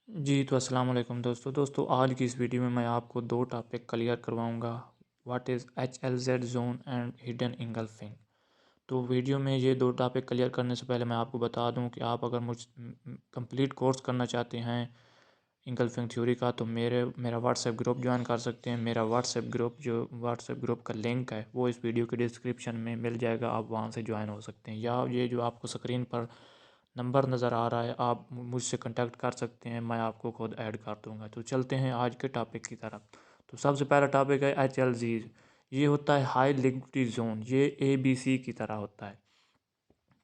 जी तो अस्सलाम वालेकुम दोस्तों आज की इस वीडियो में मैं आपको दो टॉपिक क्लियर करवाऊंगा। What is HLZ zone and hidden engulfing. तो वीडियो में ये दो टॉपिक क्लियर करने से पहले मैं आपको बता दूं कि आप अगर मुझ कंप्लीट कोर्स करना चाहते हैं इंगल्फिंग थ्योरी का तो मेरा व्हाट्सएप ग्रुप ज्वाइन कर सकते हैं। मेरा व्हाट्सएप ग्रुप का लिंक है वो इस वीडियो के डिस्क्रिप्शन में मिल जाएगा, आप वहां से ज्वाइन हो सकते हैं। या ये जो आपको स्क्रीन पर नंबर नज़र आ रहा है आप मुझसे कांटेक्ट कर सकते हैं, मैं आपको खुद ऐड कर दूंगा। तो चलते हैं आज के टॉपिक की तरफ। तो सबसे पहला टॉपिक है HLZ। ये होता है हाई लिक्विडिटी जोन, ये ABC की तरह होता है।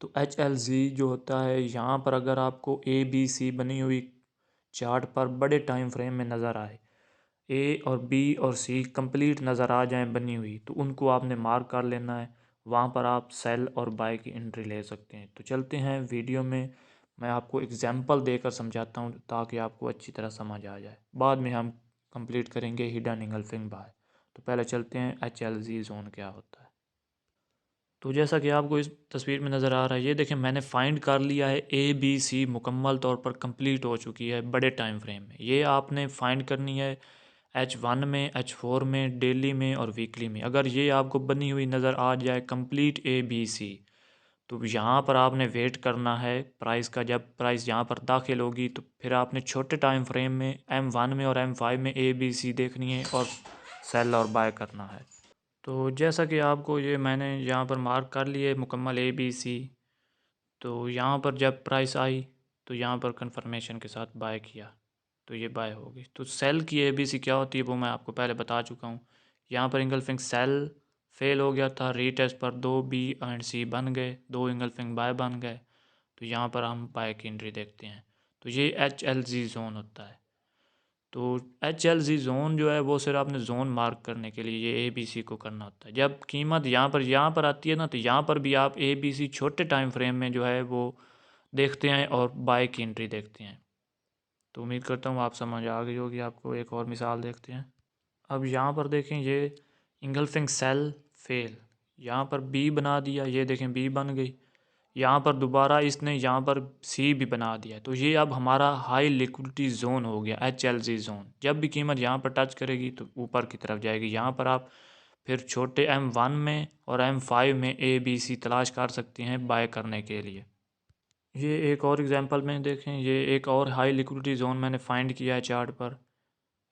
तो HLZ जो होता है यहाँ पर अगर आपको ABC बनी हुई चार्ट पर बड़े टाइम फ्रेम में नज़र आए, A और B और C कंप्लीट नज़र आ जाएं बनी हुई, तो उनको आपने मार्क कर लेना है। वहाँ पर आप सेल और बाय की एंट्री ले सकते हैं। तो चलते हैं वीडियो में, मैं आपको एग्जांपल देकर समझाता हूँ ताकि आपको अच्छी तरह समझ आ जाए। बाद में हम कंप्लीट करेंगे हिडन इंगल्फिंग बाय। तो पहले चलते हैं HLZ जोन क्या होता है। तो जैसा कि आपको इस तस्वीर में नज़र आ रहा है, ये देखें मैंने फाइंड कर लिया है ABC मुकम्मल तौर पर कंप्लीट हो चुकी है बड़े टाइम फ्रेम में। ये आपने फाइंड करनी है H1 में, H4 में, डेली में और वीकली में। अगर ये आपको बनी हुई नज़र आ जाए कंप्लीट ABC, तो यहाँ पर आपने वेट करना है प्राइस का। जब प्राइस यहाँ पर दाखिल होगी तो फिर आपने छोटे टाइम फ्रेम में M1 में और M5 में ABC देखनी है और सेल और बाय करना है। तो जैसा कि आपको ये मैंने यहाँ पर मार्क कर लिए मुकम्मल ABC। तो यहाँ पर जब प्राइस आई तो यहाँ पर कंफर्मेशन के साथ बाय किया तो ये बाय होगी। तो सेल की ABC क्या होती है वो मैं आपको पहले बता चुका हूँ। यहाँ पर इंगल्फिंग सेल फेल हो गया था, रीटेस्ट पर दो B एंड C बन गए, दो इंगल्फिंग बाय बन गए। तो यहाँ पर हम बाय की एंट्री देखते हैं। तो ये HLZ जोन होता है। तो HLZ जोन जो है वो सिर्फ आपने जोन मार्क करने के लिए ये ABC को करना होता है। जब कीमत यहाँ पर आती है ना, तो यहाँ पर भी आप ABC छोटे टाइम फ्रेम में जो है वो देखते हैं और बाय की एंट्री देखते हैं। तो उम्मीद करता हूँ आप समझ आ गई होगी आपको। एक और मिसाल देखते हैं। अब यहाँ पर देखें ये इंगल्फिंग सेल फेल, यहाँ पर B बना दिया, ये देखें B बन गई। यहाँ पर दोबारा इसने यहाँ पर C भी बना दिया। तो ये अब हमारा हाई लिक्विडिटी जोन हो गया HLZ जोन। जब भी कीमत यहाँ पर टच करेगी तो ऊपर की तरफ जाएगी। यहाँ पर आप फिर छोटे M1 में और M5 में ABC तलाश कर सकते हैं बाय करने के लिए। ये एक और एग्जांपल में देखें, ये एक और हाई लिक्विडिटी जोन मैंने फाइंड किया है चार्ट पर।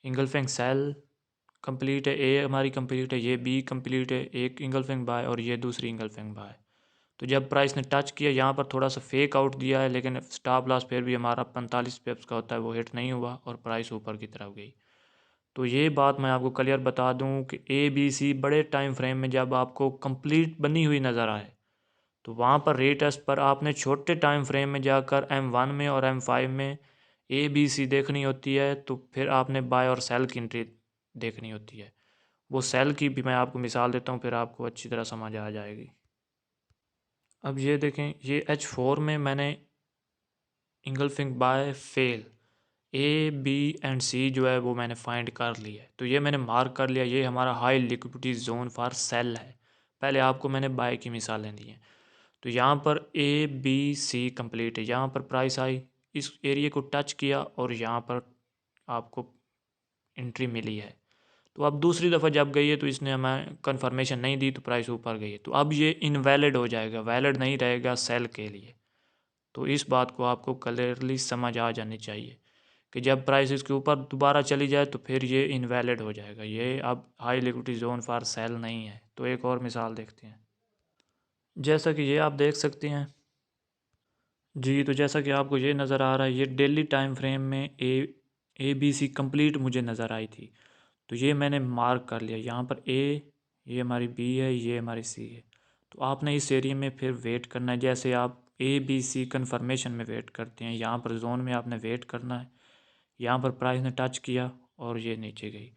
इंगल्फिंग सेल कंप्लीट है, A हमारी कंप्लीट है, ये B कंप्लीट है, एक इंगल्फिंग बाय और ये दूसरी इंगल्फिंग बाय। तो जब प्राइस ने टच किया यहाँ पर थोड़ा सा फेक आउट दिया है, लेकिन स्टॉप लॉस फिर भी हमारा 45 पिप्स का होता है, वो हिट नहीं हुआ और प्राइस ऊपर की तरफ गई। तो ये बात मैं आपको क्लियर बता दूं कि ABC बड़े टाइम फ्रेम में जब आपको कंप्लीट बनी हुई नज़र आए तो वहाँ पर रेटेस्ट पर आपने छोटे टाइम फ्रेम में जाकर M1 में और M5 में ABC देखनी होती है। तो फिर आपने बाय और सेल की एंट्री देखनी होती है। वो सेल की भी मैं आपको मिसाल देता हूँ, फिर आपको अच्छी तरह समझ आ जाएगी। अब ये देखें, ये H4 में मैंने engulfing buy fail A B and C जो है वो मैंने फाइंड कर लिया है। तो ये मैंने मार्क कर लिया, ये हमारा high liquidity zone for sale है। पहले आपको मैंने बाय की मिसालें दी हैं। तो यहाँ पर ABC कंप्लीट है, यहाँ पर प्राइस आई, इस एरिया को टच किया और यहाँ पर आपको एंट्री मिली है। तो अब दूसरी दफ़ा जब गई है तो इसने हमें कंफर्मेशन नहीं दी तो प्राइस ऊपर गई है। तो अब ये इनवैलिड हो जाएगा, वैलिड नहीं रहेगा सेल के लिए। तो इस बात को आपको क्लियरली समझ आ जानी चाहिए कि जब प्राइस इसके ऊपर दोबारा चली जाए तो फिर ये इनवैलिड हो जाएगा, ये अब high liquidity zone for sale नहीं है। तो एक और मिसाल देखते हैं। जैसा कि ये आप देख सकते हैं जी, तो जैसा कि आपको ये नज़र आ रहा है, ये डेली टाइम फ्रेम में ABC कंप्लीट मुझे नज़र आई थी। तो ये मैंने मार्क कर लिया, यहाँ पर A, ये हमारी B है, ये हमारी C है। तो आपने इस एरिया में फिर वेट करना है, जैसे आप ABC कंफर्मेशन में वेट करते हैं, यहाँ पर जोन में आपने वेट करना है। यहाँ पर प्राइस ने टच किया और ये नीचे गई।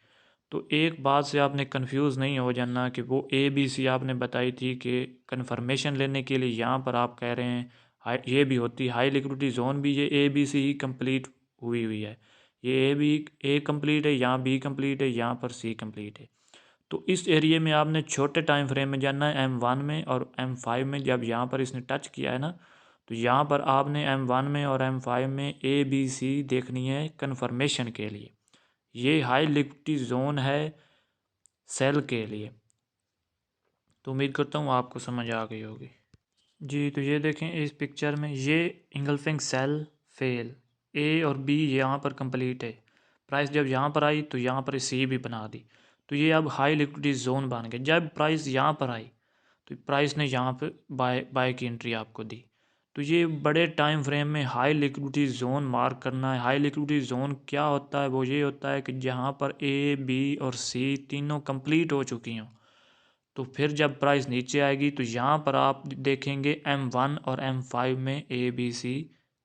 तो एक बात से आपने कंफ्यूज नहीं हो जाना कि वो ABC आपने बताई थी कि कंफर्मेशन लेने के लिए यहाँ पर आप कह रहे हैं हाई, ये भी होती हाई लिक्विडिटी जोन भी, ये ABC ही कंप्लीट हुई हुई है। ये A कंप्लीट है, यहाँ B कंप्लीट है, यहाँ पर C कंप्लीट है। तो इस एरिया में आपने छोटे टाइम फ्रेम में जाना है M1 में और M5 में। जब यहाँ पर इसने टच किया है ना, तो यहाँ पर आपने M1 में और M5 में ABC देखनी है कन्फर्मेशन के लिए। ये हाई लिक्विडिटी जोन है सेल के लिए। तो उम्मीद करता हूँ आपको समझ आ गई होगी। जी, तो ये देखें इस पिक्चर में ये इंगल्फिंग सेल फेल, ए और बी यहाँ पर कंप्लीट है। प्राइस जब यहाँ पर आई तो यहाँ पर सी भी बना दी, तो ये अब हाई लिक्विडिटी जोन बन गया। जब प्राइस यहाँ पर आई तो प्राइस ने यहाँ पर बाय की एंट्री आपको दी। तो ये बड़े टाइम फ्रेम में हाई लिक्विडिटी जोन मार्क करना है। हाई लिक्विडिटी जोन क्या होता है? वो ये होता है कि जहाँ पर ए, बी और सी तीनों कंप्लीट हो चुकी हों। तो फिर जब प्राइस नीचे आएगी तो यहाँ पर आप देखेंगे M1 और M5 में ABC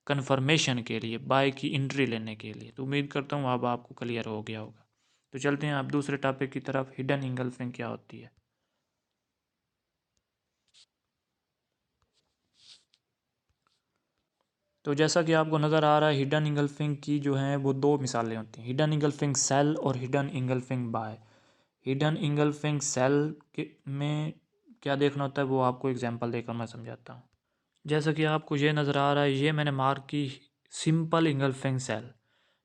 कन्फर्मेशन के लिए, बाय की एंट्री लेने के लिए। तो उम्मीद करता हूँ अब आपको क्लियर हो गया होगा। तो चलते हैं आप दूसरे टॉपिक की तरफ, हिडन इंगल्फिंग क्या होती है। तो जैसा कि आपको नज़र आ रहा है, हिडन इंगल्फिंग की जो हैं वो दो मिसालें होती हैं, हिडन इंगल्फिंग सेल और hidden engulfing buy. Hidden engulfing sell के में क्या देखना होता है वो आपको एग्जांपल देकर मैं समझाता हूँ। जैसा कि आपको ये नज़र आ रहा है, ये मैंने मार्क की सिंपल इंगल्फिंग सेल।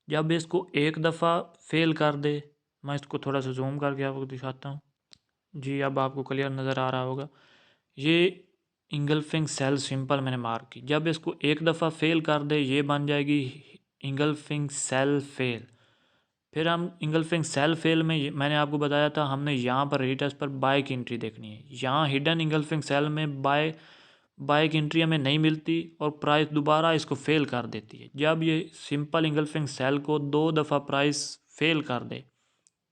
जब इसको एक दफ़ा फेल कर दे, मैं इसको थोड़ा सा जूम करके आपको दिखाता हूँ। जी, अब आपको क्लियर नज़र आ रहा होगा। ये इंगल्फिंग सेल सिंपल मैंने मार्क की। जब इसको एक दफ़ा फेल कर दे, ये बन जाएगी इंगल्फिंग सेल फेल। फिर हम इंगल्फिंग सेल फेल में मैंने आपको बताया था हमने यहाँ पर रीटेस्ट पर बाय की एंट्री देखनी है। यहाँ हिडन इंगल्फिंग सेल में बाय की एंट्री हमें नहीं मिलती और प्राइस दोबारा इसको फेल कर देती है। जब ये सिंपल इंगल्फिंग सेल को दो दफ़ा प्राइस फेल कर दे,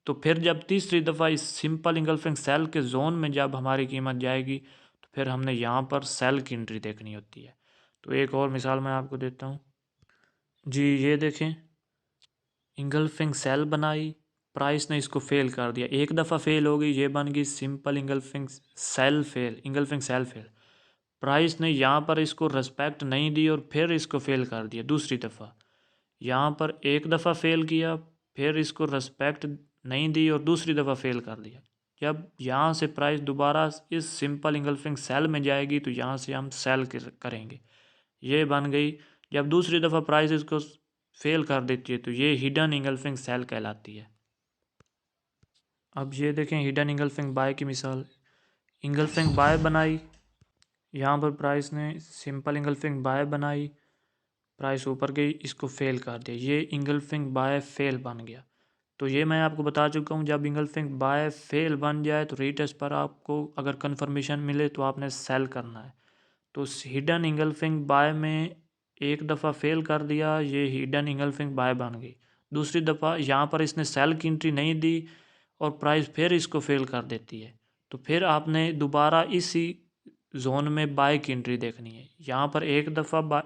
तो फिर जब तीसरी दफ़ा इस सिंपल इंगल्फिंग सेल के जोन में जब हमारी कीमत जाएगी तो फिर हमने यहाँ पर सेल की एंट्री देखनी होती है। तो एक और मिसाल मैं आपको देता हूँ। जी, ये देखें, इंगल्फिंग सेल बनाई, प्राइस ने इसको फेल कर दिया। एक दफ़ा फेल हो गई, ये बन गई simple engulfing sell fail, engulfing sell fail. Price ने यहाँ पर इसको रिस्पेक्ट नहीं दी और फिर इसको फेल कर दिया दूसरी दफ़ा। यहाँ पर एक दफ़ा फेल किया, फिर इसको रिस्पेक्ट नहीं दी और दूसरी दफ़ा फेल कर दिया। जब यहाँ से प्राइस दोबारा इस सिंपल इंगल्फिंग सेल में जाएगी तो यहाँ से हम सेल करेंगे। ये बन गई। जब दूसरी दफ़ा प्राइस इसको फेल कर देती है तो ये हिडन इंगल्फिंग सेल कहलाती है। अब ये देखें हिडन इंगल्फिंग बाय की मिसाल। इंगल्फिंग बाय बनाई, यहाँ पर प्राइस ने सिंपल इंगल्फिंग बाय बनाई, प्राइस ऊपर गई, इसको फेल कर दिया, ये इंगल्फिंग बाय फेल बन गया। तो ये मैं आपको बता चुका हूँ, जब इंगल्फिंग बाय फेल बन जाए तो रीटेस्ट पर आपको अगर कन्फर्मेशन मिले तो आपने सेल करना है। तो हिडन इंगल्फिंग बाय में एक दफ़ा फेल कर दिया, ये हिडन इंगल्फिंग बाय बन गई। दूसरी दफ़ा यहाँ पर इसने सेल की एंट्री नहीं दी और प्राइस फिर इसको फेल कर देती है, तो फिर आपने दोबारा इसी जोन में बाय की एंट्री देखनी है। यहाँ पर एक दफ़ा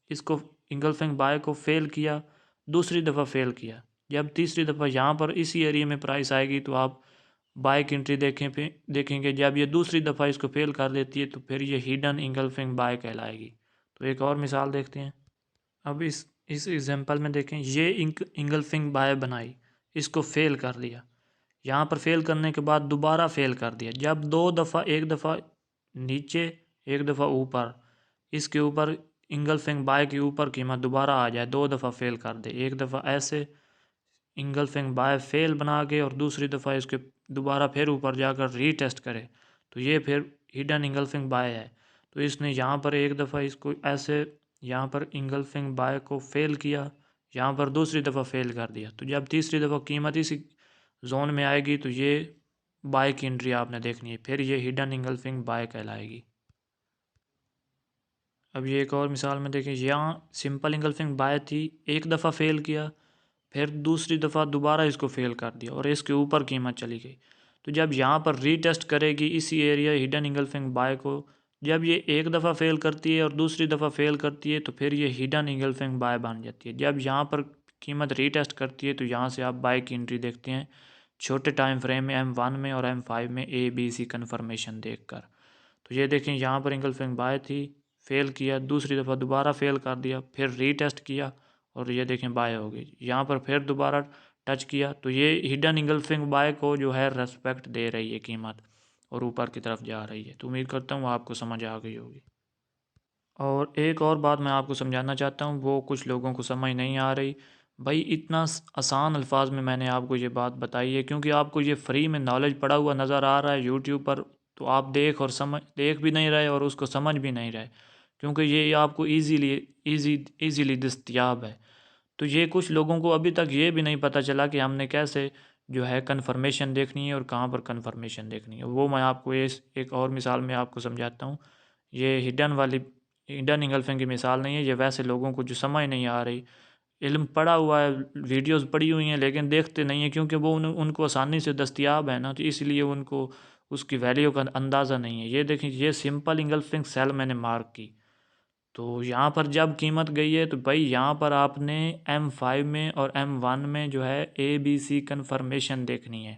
इसको इंगल्फिंग बाय को फेल किया, दूसरी दफ़ा फेल किया, जब तीसरी दफ़ा यहाँ पर इसी एरिया में प्राइस आएगी तो आप बाय की एंट्री देखेंगे। जब ये दूसरी दफ़ा इसको फेल कर देती है तो फिर ये हिडन इंगल्फिंग बाय कहलाएगी। तो एक और मिसाल देखते हैं। अब इस एग्जांपल में देखें, ये इंगल्फिंग बाय बनाई, इसको फेल कर दिया, यहाँ पर फेल करने के बाद दोबारा फेल कर दिया। जब दो दफ़ा, एक दफ़ा नीचे एक दफ़ा ऊपर, इसके ऊपर इंगल्फिंग बाय के ऊपर कीमत दोबारा आ जाए, दो दफ़ा फेल कर दे, एक दफ़ा ऐसे इंगल्फिंग बाय फेल बना के और दूसरी दफ़ा इसके दोबारा फिर ऊपर जाकर रीटेस्ट करे, तो ये फिर हिडन इंगल्फिंग बाय है। तो इसने यहाँ पर एक दफ़ा इसको ऐसे यहाँ पर इंगल्फिंग बाय को फेल किया, यहाँ पर दूसरी दफ़ा फेल कर दिया, तो जब तीसरी दफ़ा कीमत इसी जोन में आएगी तो ये बाय की एंट्री आपने देखनी है, फिर ये हिडन इंगल्फिंग बाय कहलाएगी। अब ये एक और मिसाल में देखें, यहाँ सिंपल इंगल्फिंग बाय थी, एक दफ़ा फेल किया, फिर दूसरी दफ़ा दोबारा इसको फेल कर दिया और इसके ऊपर कीमत चली गई। तो जब यहाँ पर रीटेस्ट करेगी इसी एरिया हिडन इंगल्फिंग बाय को, जब ये एक दफ़ा फेल करती है और दूसरी दफ़ा फेल करती है तो फिर ये हिडन इंगल्फिंग बाय बन जाती है। जब यहाँ पर कीमत रीटेस्ट करती है तो यहाँ से आप बाय की एंट्री देखते हैं छोटे टाइम फ्रेम में M1 में और M5 में ABC कन्फर्मेशन देखकर। तो ये देखें, यहाँ पर इंगल्फिंग बाय थी, फेल किया, दूसरी दफ़ा दोबारा फेल कर दिया, फिर रीटेस्ट किया और ये देखें बाय हो गई। यहाँ पर फिर दोबारा टच किया तो ये हिडन इंगल्फिंग बाय को जो है रेस्पेक्ट दे रही है कीमत और ऊपर की तरफ जा रही है। तो उम्मीद करता हूँ आपको समझ आ गई होगी। और एक और बात मैं आपको समझाना चाहता हूँ, वो कुछ लोगों को समझ नहीं आ रही। भाई इतना आसान अल्फाज में मैंने आपको ये बात बताई है, क्योंकि आपको ये फ्री में नॉलेज पड़ा हुआ नज़र आ रहा है यूट्यूब पर, तो आप देख भी नहीं रहे और उसको समझ भी नहीं रहे, क्योंकि ये आपको ईज़िली दस्तयाब है। तो ये कुछ लोगों को अभी तक ये भी नहीं पता चला कि हमने कैसे जो है कन्फर्मेशन देखनी है और कहाँ पर कन्फर्मेशन देखनी है। वो मैं आपको एक और मिसाल में आपको समझाता हूँ। ये हिडन इंगल्फिंग की मिसाल नहीं है, ये वैसे लोगों को जो समझ नहीं आ रही, इल्म पड़ा हुआ है, वीडियोस पड़ी हुई हैं, लेकिन देखते नहीं हैं, क्योंकि वो उनको आसानी से दस्तयाब है ना, तो इसलिए उनको उसकी वैल्यू का अंदाज़ा नहीं है। ये देखें, ये सिंपल इंगल्फिंग सेल मैंने मार्क की, तो यहाँ पर जब कीमत गई है तो भाई यहाँ पर आपने M5 में और M1 में जो है ABC कन्फर्मेशन देखनी है।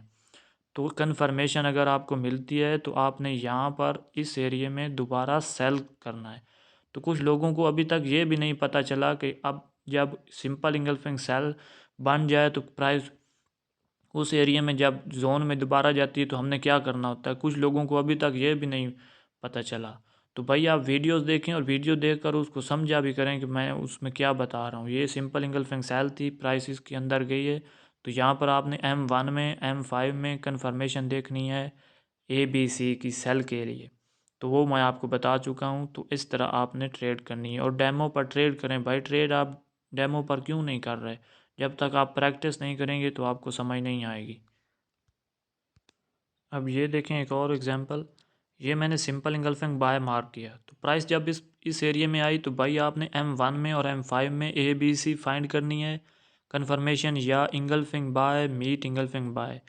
तो कन्फर्मेशन अगर आपको मिलती है तो आपने यहाँ पर इस एरिया में दोबारा सेल करना है। तो कुछ लोगों को अभी तक ये भी नहीं पता चला कि अब जब सिंपल इंगल्फिंग सेल बन जाए तो प्राइस उस एरिया में जब जोन में दोबारा जाती है तो हमने क्या करना होता है, कुछ लोगों को अभी तक ये भी नहीं पता चला। तो भाई आप वीडियोस देखें और वीडियो देखकर उसको समझा भी करें कि मैं उसमें क्या बता रहा हूँ। ये सिंपल इंगल्फिंग सेल थी, प्राइस इसके अंदर गई है, तो यहाँ पर आपने M1 में M5 में कन्फर्मेशन देखनी है ABC की सेल के लिए। तो वो मैं आपको बता चुका हूँ। तो इस तरह आपने ट्रेड करनी है और डेमो पर ट्रेड करें भाई। ट्रेड आप डेमो पर क्यों नहीं कर रहे? जब तक आप प्रैक्टिस नहीं करेंगे तो आपको समझ नहीं आएगी। अब ये देखें एक और एग्जांपल, ये मैंने सिंपल इंगल्फिंग बाय मार्क किया, तो प्राइस जब इस एरिया में आई तो भाई आपने M1 में और M5 में ABC फाइंड करनी है कन्फर्मेशन, या engulfing buy meet engulfing buy.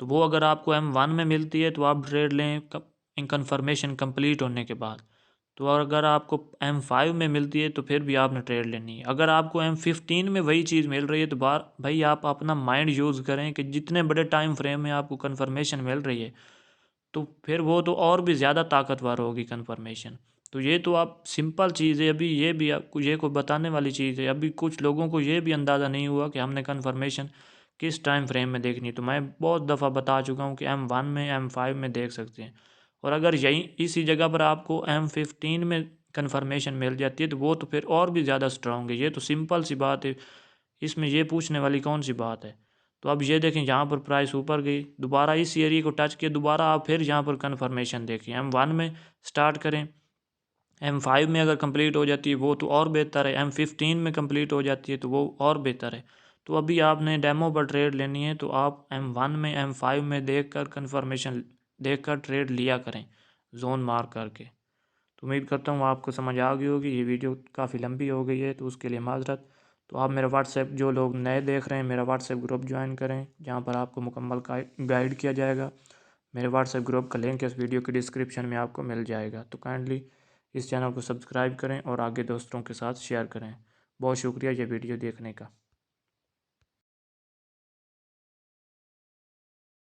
तो वो अगर आपको M1 में मिलती है तो आप ट्रेड लें कन्फर्मेशन कंप्लीट होने के बाद। तो अगर आपको M5 में मिलती है तो फिर भी आपने ट्रेड लेनी है। अगर आपको M15 में वही चीज़ मिल रही है तो भाई आप अपना माइंड यूज़ करें कि जितने बड़े टाइम फ्रेम में आपको कन्फर्मेशन मिल रही है तो फिर वो तो और भी ज़्यादा ताकतवर होगी कन्फर्मेशन। तो ये तो आप सिंपल चीज़ है, अभी ये भी आपको ये को बताने वाली चीज़ है। अभी कुछ लोगों को ये भी अंदाज़ा नहीं हुआ कि हमने कन्फर्मेशन किस टाइम फ्रेम में देखनी है। तो मैं बहुत दफ़ा बता चुका हूँ कि M1 में M5 में देख सकते हैं, और अगर यही इसी जगह पर आपको M15 में कन्फर्मेशन मिल जाती है तो वो तो फिर और भी ज़्यादा स्ट्रॉन्ग है। ये तो सिंपल सी बात है, इसमें ये पूछने वाली कौन सी बात है। तो अब ये देखें, यहाँ पर प्राइस ऊपर गई, दोबारा इस एरिया को टच किया, दोबारा आप फिर यहाँ पर कन्फर्मेशन देखिए। M1 में स्टार्ट करें, M5 में अगर कंप्लीट हो जाती है वो तो और बेहतर है, M15 में कंप्लीट हो जाती है तो वो और बेहतर है। तो अभी आपने डेमो पर ट्रेड लेनी है तो आप M1 में M5 में देख कर कन्फर्मेशन देख कर ट्रेड लिया करें, जोन मार्क करके। तो उम्मीद करता हूँ आपको समझ आ गई होगी। ये वीडियो काफ़ी लंबी हो गई है तो उसके लिए माजरत। तो आप मेरा व्हाट्सएप, जो लोग नए देख रहे हैं, मेरा व्हाट्सएप ग्रुप ज्वाइन करें, जहाँ पर आपको मुकम्मल गाइड किया जाएगा। मेरे व्हाट्सएप ग्रुप का लिंक इस वीडियो के डिस्क्रिप्शन में आपको मिल जाएगा। तो काइंडली इस चैनल को सब्सक्राइब करें और आगे दोस्तों के साथ शेयर करें। बहुत शुक्रिया ये वीडियो देखने का।